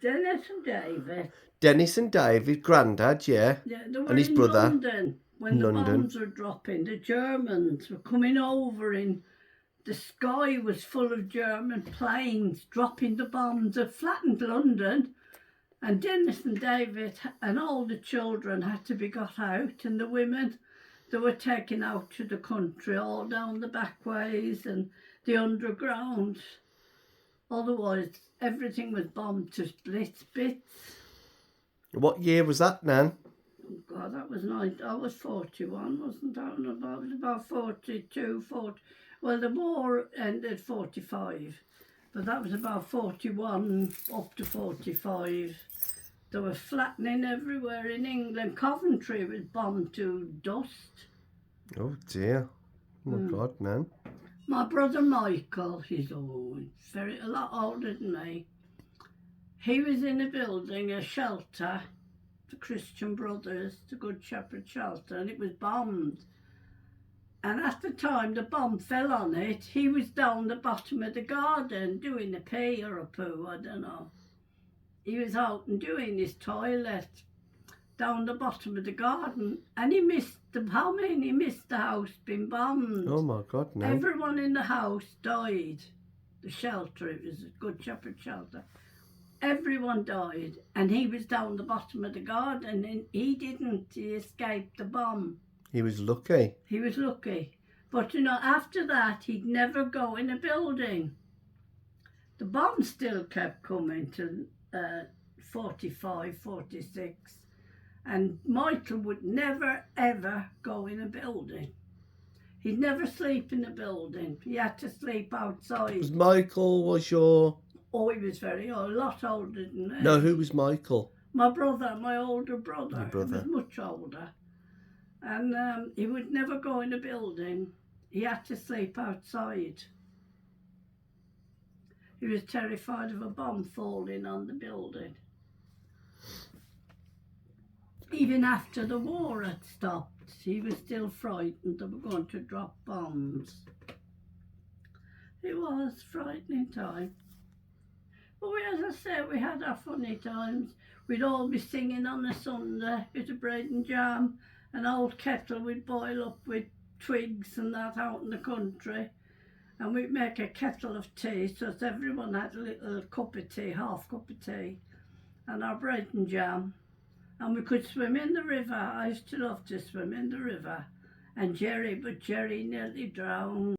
Dennis and David. Dennis and David, Grandad, yeah. Yeah, they were And his in brother. London when the London. bombs were dropping. The Germans were coming over in the sky was full of German planes dropping the bombs that flattened London. And Dennis and David and all the children had to be got out, and the women, they were taken out to the country, all down the back ways and the underground. Otherwise, everything was bombed to bits. What year was that, Nan? Oh God, that was I was 41, wasn't I? About 42, 40. Well, the war ended 45, but that was about 41 up to 45. They were flattening everywhere in England. Coventry was bombed to dust. Oh dear. Oh my God, Nan. My brother Michael, he's a lot older than me. He was in a building, a shelter, the Christian Brothers, the Good Shepherd shelter, and it was bombed. And at the time the bomb fell on it, he was down the bottom of the garden doing a pee or a poo, I don't know. He was out and doing his toilet down the bottom of the garden, and he missed the bombing. He missed the house being bombed. Oh my God, Nan. Everyone in the house died. The shelter, it was a Good Shepherd shelter. Everyone died, and he was down the bottom of the garden, and he didn't. He escaped the bomb. He was lucky. He was lucky. But, after that, he'd never go in a building. The bomb still kept coming to 45, 46. And Michael would never, ever go in a building. He'd never sleep in a building. He had to sleep outside. Michael was your... Oh, he was a lot older than me. No, who was Michael? My brother, my older brother. Your brother. He was much older. And he would never go in a building. He had to sleep outside. He was terrified of a bomb falling on the building. Even after the war had stopped, he was still frightened they were going to drop bombs. It was a frightening time. But as I said, we had our funny times. We'd all be singing on a Sunday, bit of bread and jam, an old kettle we'd boil up with twigs and that out in the country. And we'd make a kettle of tea so that everyone had a little cup of tea, half cup of tea, and our bread and jam. And we could swim in the river. I used to love to swim in the river. And Jerry nearly drowned.